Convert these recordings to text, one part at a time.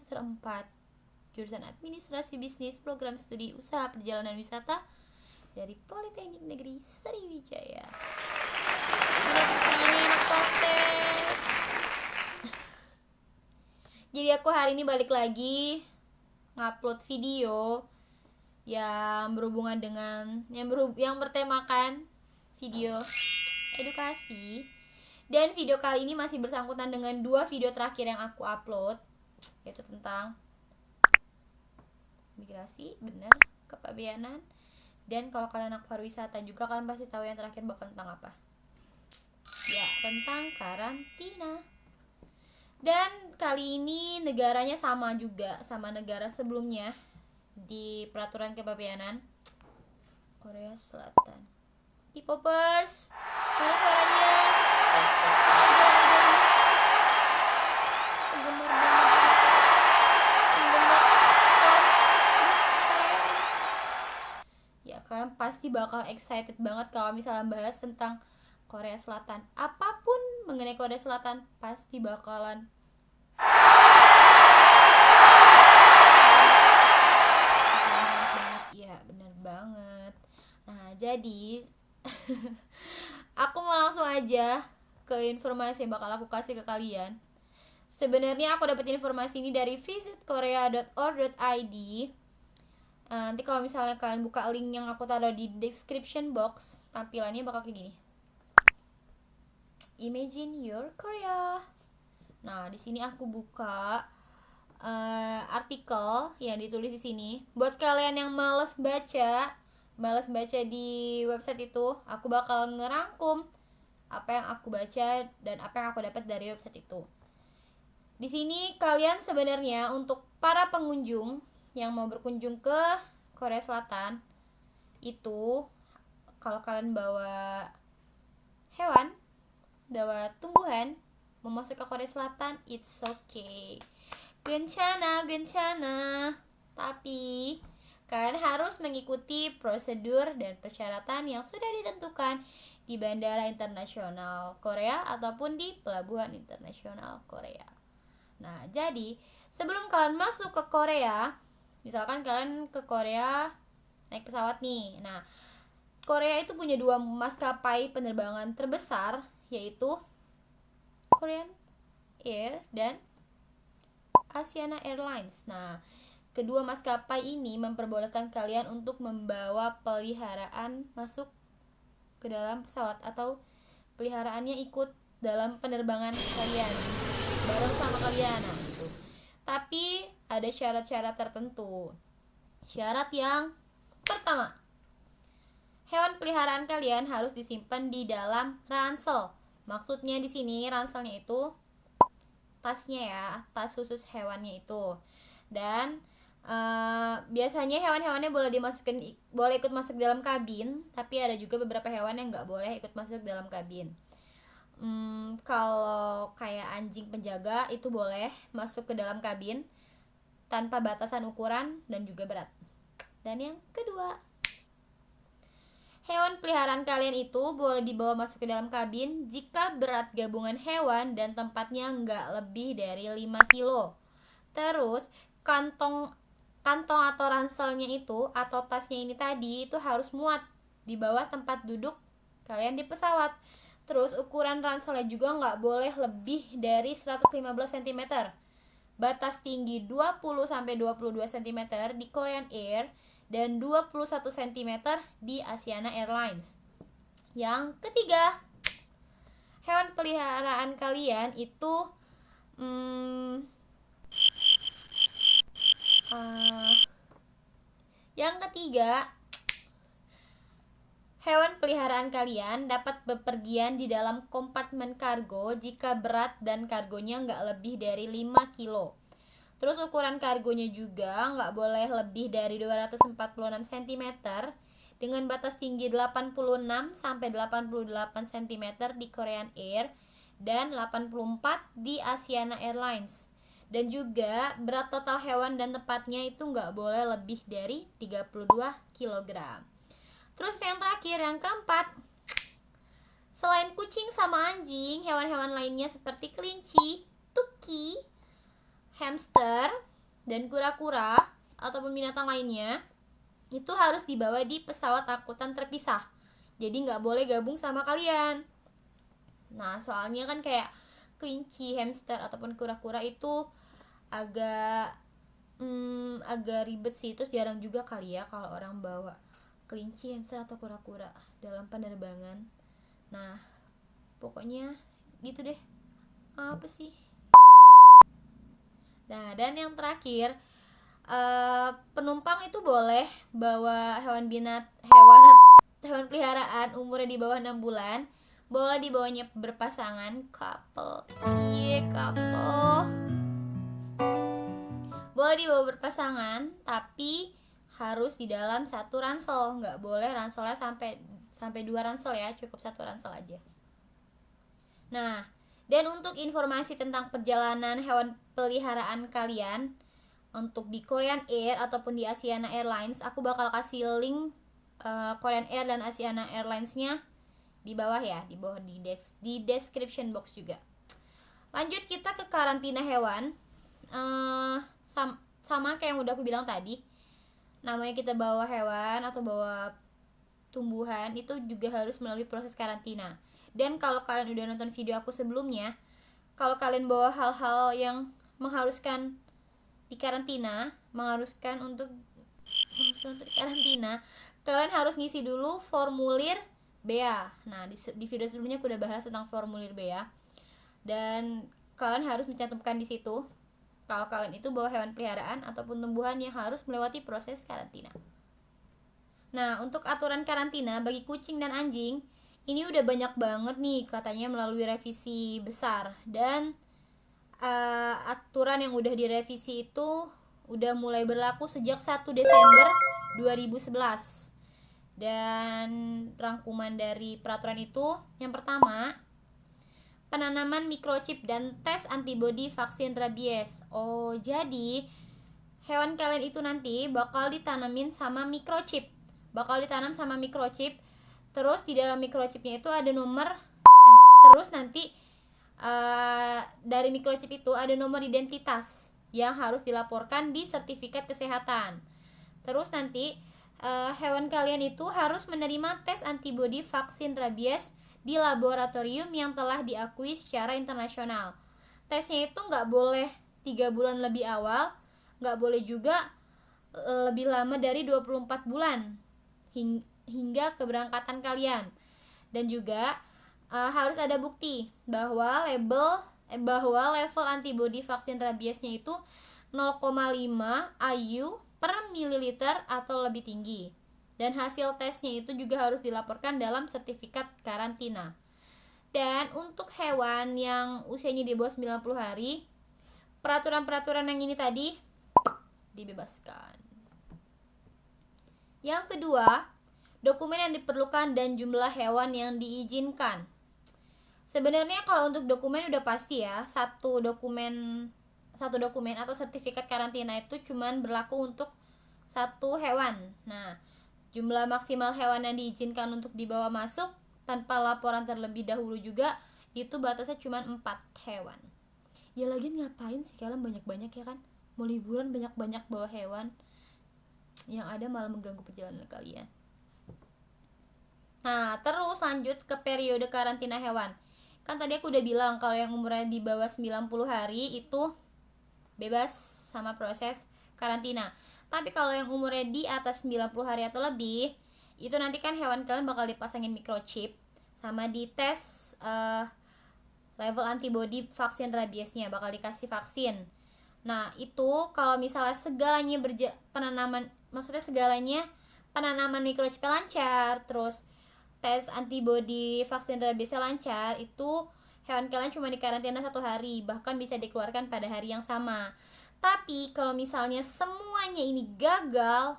semester 4, jurusan Administrasi Bisnis, Program Studi Usaha Perjalanan Wisata dari Politeknik Negeri Sriwijaya. Tangannya anak potek. Jadi aku hari ini balik lagi ngupload video yang berhubungan dengan yang bertemakan video edukasi. Dan video kali ini masih bersangkutan dengan 2 video terakhir yang aku upload, yaitu tentang migrasi, benar, kepabeanan. Dan kalau kalian anak pariwisata juga, kalian pasti tahu yang terakhir bakal tentang apa. Ya, tentang karantina. Dan kali ini negaranya sama juga sama negara sebelumnya di peraturan kepabeanan, Korea Selatan. K-popers, mana suaranya? Fans idol ini, penggemar drama Korea, penggemar aktor aktris Korea ini. Ya, kalian pasti bakal excited banget kalau misalnya bahas tentang Korea Selatan. Apapun mengenai Korea Selatan pasti bakalan banget. Iya, benar banget. Nah, jadi aku mau langsung aja ke informasi yang bakal aku kasih ke kalian. Sebenarnya aku dapat informasi ini dari visitkorea.or.id. Nanti kalau misalnya kalian buka link yang aku taruh di description box, tampilannya bakal kayak gini. Imagine your Korea. Nah, di sini aku buka artikel yang ditulis di sini. Buat kalian yang malas baca di website itu, aku bakal ngerangkum apa yang aku baca dan apa yang aku dapat dari website itu. Di sini kalian sebenarnya untuk para pengunjung yang mau berkunjung ke Korea Selatan itu, kalau kalian bawa hewan, bawa tumbuhan, mau masuk ke Korea Selatan, it's okay. Gencana. Tapi kalian harus mengikuti prosedur dan persyaratan yang sudah ditentukan di Bandara Internasional Korea ataupun di Pelabuhan Internasional Korea. Nah, jadi sebelum kalian masuk ke Korea, misalkan kalian ke Korea naik pesawat nih. Nah, Korea itu punya 2 maskapai penerbangan terbesar, yaitu Korean Air dan Asiana Airlines. Nah, kedua maskapai ini memperbolehkan kalian untuk membawa peliharaan masuk ke dalam pesawat atau peliharaannya ikut dalam penerbangan kalian bareng sama kalian. Nah, gitu. Tapi ada syarat-syarat tertentu. Syarat yang pertama, hewan peliharaan kalian harus disimpan di dalam ransel. Maksudnya di sini ranselnya itu tasnya ya, tas khusus hewannya itu. Dan biasanya hewan-hewannya boleh ikut masuk dalam kabin, tapi ada juga beberapa hewan yang nggak boleh ikut masuk dalam kabin. Kalau kayak anjing penjaga itu boleh masuk ke dalam kabin tanpa batasan ukuran dan juga berat. Dan yang kedua, hewan peliharaan kalian itu boleh dibawa masuk ke dalam kabin jika berat gabungan hewan dan tempatnya nggak lebih dari 5 kilo. Terus kantong atau ranselnya itu atau tasnya ini tadi itu harus muat di bawah tempat duduk kalian di pesawat. Terus ukuran ranselnya juga nggak boleh lebih dari 115 cm. Batas tinggi 20-22 cm di Korean Air dan 21 cm di Asiana Airlines. Yang ketiga, hewan peliharaan kalian itu hewan peliharaan kalian dapat bepergian di dalam kompartemen kargo jika berat dan kargonya nggak lebih dari 5 kilo. Terus ukuran kargonya juga nggak boleh lebih dari 246 cm dengan batas tinggi 86 sampai 88 cm di Korean Air dan 84 di Asiana Airlines. Dan juga berat total hewan dan tempatnya itu nggak boleh lebih dari 32 kg. Terus yang terakhir, yang keempat, selain kucing sama anjing, hewan-hewan lainnya seperti kelinci, tuki, hamster, dan kura-kura ataupun binatang lainnya itu harus dibawa di pesawat angkutan terpisah. Jadi nggak boleh gabung sama kalian. Nah, soalnya kan kayak kelinci, hamster ataupun kura-kura itu agak ribet sih. Terus jarang juga kali ya kalau orang bawa kelinci, hamster atau kura-kura dalam penerbangan. Nah, pokoknya gitu deh. Apa sih? Nah, dan yang terakhir, penumpang itu boleh bawa hewan peliharaan umurnya di bawah 6 bulan. Boleh dibawanya berpasangan, couple. Boleh dibawa berpasangan, tapi harus di dalam satu ransel. Nggak boleh ranselnya sampai 2 ransel ya, cukup 1 ransel aja. Nah, dan untuk informasi tentang perjalanan hewan peliharaan kalian untuk di Korean Air ataupun di Asiana Airlines, aku bakal kasih link Korean Air dan Asiana Airlines-nya di bawah ya, di bawah di description box juga. Lanjut kita ke karantina hewan. Sama kayak yang udah aku bilang tadi, namanya kita bawa hewan atau bawa tumbuhan itu juga harus melalui proses karantina. Dan kalau kalian udah nonton video aku sebelumnya, kalau kalian bawa hal-hal yang mengharuskan di karantina, untuk di karantina, kalian harus ngisi dulu formulir BEA. Nah, di video sebelumnya aku udah bahas tentang formulir BEA. Dan kalian harus mencantumkan di situ kalau kalian itu bawa hewan peliharaan ataupun tumbuhan yang harus melewati proses karantina. Nah, untuk aturan karantina bagi kucing dan anjing, ini udah banyak banget nih katanya melalui revisi besar. Dan aturan yang udah direvisi itu udah mulai berlaku sejak 1 Desember 2011. Dan rangkuman dari peraturan itu, yang pertama, penanaman microchip dan tes antibodi vaksin rabies. Oh, jadi hewan kalian itu nanti bakal ditanam sama microchip. Terus di dalam microchipnya itu ada nomor terus nanti dari microchip itu ada nomor identitas yang harus dilaporkan di sertifikat kesehatan. Terus nanti hewan kalian itu harus menerima tes antibodi vaksin rabies di laboratorium yang telah diakui secara internasional. Tesnya itu nggak boleh 3 bulan lebih awal, nggak boleh juga lebih lama dari 24 bulan hingga keberangkatan kalian. Dan juga harus ada bukti bahwa level antibodi vaksin rabiesnya itu 0,5 IU per mililiter atau lebih tinggi. Dan hasil tesnya itu juga harus dilaporkan dalam sertifikat karantina. Dan untuk hewan yang usianya di bawah 90 hari, peraturan-peraturan yang ini tadi dibebaskan. Yang kedua, dokumen yang diperlukan dan jumlah hewan yang diizinkan. Sebenarnya kalau untuk dokumen udah pasti ya, satu dokumen atau sertifikat karantina itu cuman berlaku untuk 1 hewan. Nah, jumlah maksimal hewan yang diizinkan untuk dibawa masuk tanpa laporan terlebih dahulu juga itu batasnya cuma 4 hewan. Ya lagian ngapain sih kalian banyak-banyak ya kan? Mau liburan banyak-banyak bawa hewan, yang ada malah mengganggu perjalanan kalian. Nah, terus lanjut ke periode karantina hewan. Kan tadi aku udah bilang kalau yang umurnya di bawah 90 hari itu bebas sama proses karantina. Tapi kalau yang umurnya di atas 90 hari atau lebih, itu nanti kan hewan kalian bakal dipasangin microchip sama dites level antibodi vaksin rabiesnya, bakal dikasih vaksin. Nah, itu kalau misalnya segalanya penanaman microchip lancar, terus tes antibodi vaksin rabiesnya lancar, itu hewan kalian cuma dikarantina 1 hari, bahkan bisa dikeluarkan pada hari yang sama. Tapi kalau misalnya semuanya ini gagal,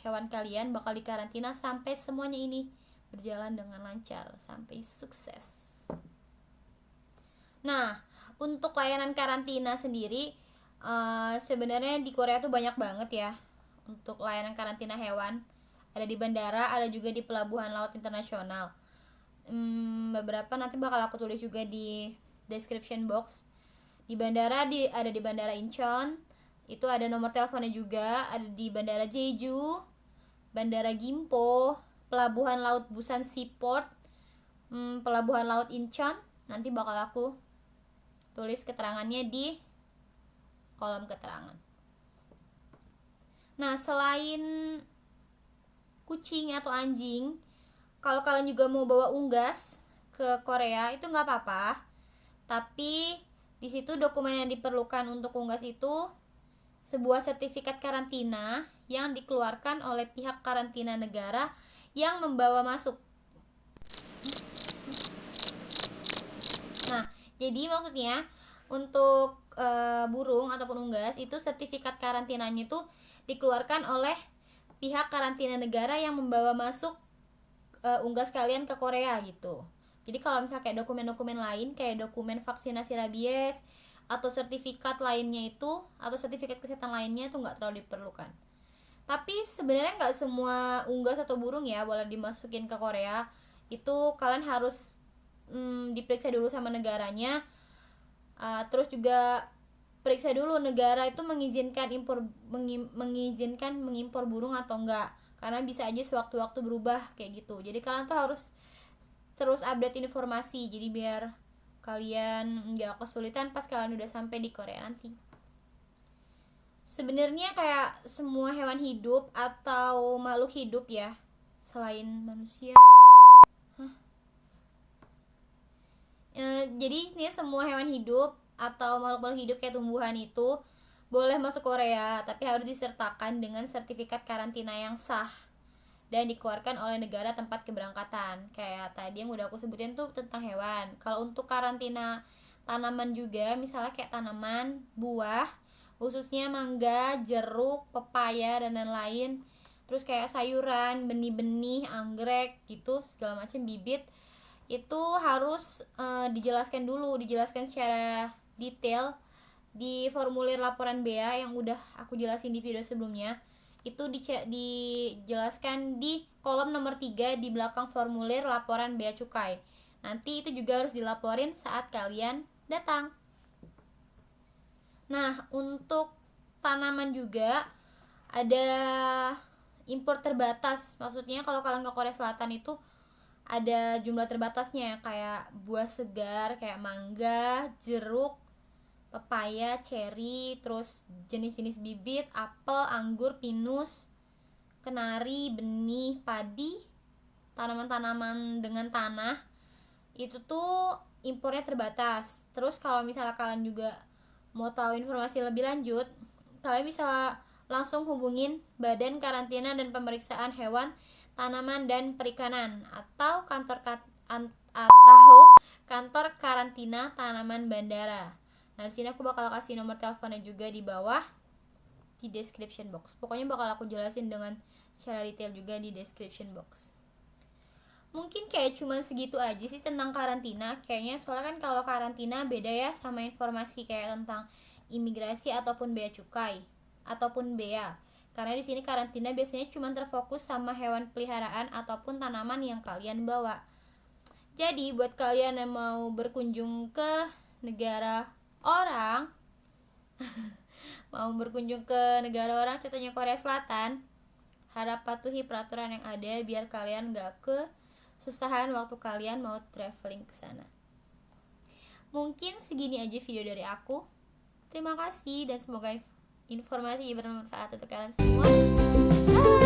hewan kalian bakal dikarantina sampai semuanya ini berjalan dengan lancar, sampai sukses. Nah, untuk layanan karantina sendiri, sebenarnya di Korea tuh banyak banget ya untuk layanan karantina hewan. Ada di bandara, ada juga di pelabuhan laut internasional. Beberapa nanti bakal aku tulis juga di description box. Di bandara ada di Bandara Incheon, Itu ada nomor teleponnya juga, ada di Bandara Jeju, Bandara Gimpo, Pelabuhan Laut Busan Seaport, Pelabuhan Laut Incheon. Nanti bakal aku tulis keterangannya di kolom keterangan. Nah, selain kucing atau anjing, kalau kalian juga mau bawa unggas ke Korea itu nggak apa-apa. Tapi di situ dokumen yang diperlukan untuk unggas itu sebuah sertifikat karantina yang dikeluarkan oleh pihak karantina negara yang membawa masuk. Nah, jadi maksudnya untuk burung ataupun unggas itu sertifikat karantinanya itu dikeluarkan oleh pihak karantina negara yang membawa masuk unggas kalian ke Korea gitu. Jadi kalau misalnya kayak dokumen-dokumen lain kayak dokumen vaksinasi rabies atau sertifikat lainnya itu atau sertifikat kesehatan lainnya itu nggak terlalu diperlukan. Tapi sebenarnya nggak semua unggas atau burung ya boleh dimasukin ke Korea. Itu kalian harus diperiksa dulu sama negaranya. Terus juga periksa dulu negara itu mengizinkan mengimpor burung atau enggak, karena bisa aja sewaktu-waktu berubah kayak gitu. Jadi kalian tuh harus terus update informasi, jadi biar kalian nggak kesulitan pas kalian udah sampai di Korea nanti. Sebenarnya kayak semua hewan hidup atau makhluk hidup ya selain manusia. Jadi ini semua hewan hidup atau makhluk-makhluk hidup kayak tumbuhan itu boleh masuk Korea, tapi harus disertakan dengan sertifikat karantina yang sah dan dikeluarkan oleh negara tempat keberangkatan. Kayak tadi yang udah aku sebutin tuh tentang hewan. Kalau untuk karantina tanaman juga, misalnya kayak tanaman, buah, khususnya mangga, jeruk, pepaya dan lain-lain. Terus kayak sayuran, benih-benih, anggrek gitu, segala macam bibit itu harus dijelaskan secara detail di formulir laporan bea yang udah aku jelasin di video sebelumnya. Itu dijelaskan di kolom nomor 3 di belakang formulir laporan bea cukai. Nanti itu juga harus dilaporin saat kalian datang. Nah, untuk tanaman juga ada impor terbatas. Maksudnya kalau kalian ke Korea Selatan itu ada jumlah terbatasnya, kayak buah segar kayak mangga, jeruk, pepaya, ceri, terus jenis-jenis bibit, apel, anggur, pinus, kenari, benih, padi, tanaman-tanaman dengan tanah itu tuh impornya terbatas. Terus kalau misalnya kalian juga mau tahu informasi lebih lanjut, kalian bisa langsung hubungin Badan Karantina dan Pemeriksaan Hewan, Tanaman dan Perikanan atau kantor karantina tanaman bandara. Nah, di sini aku bakal kasih nomor teleponnya juga di bawah di description box. Pokoknya bakal aku jelasin dengan secara detail juga di description box. Mungkin kayak cuman segitu aja sih tentang karantina. Kayaknya soalnya kan kalau karantina beda ya sama informasi kayak tentang imigrasi ataupun bea cukai ataupun bea. Karena di sini karantina biasanya cuma terfokus sama hewan peliharaan ataupun tanaman yang kalian bawa. Jadi buat kalian yang mau berkunjung ke negara orang, contohnya Korea Selatan, harap patuhi peraturan yang ada biar kalian gak kesusahan waktu kalian mau traveling ke sana. Mungkin segini aja video dari aku. Terima kasih dan semoga informasi bermanfaat untuk kalian semua. Bye.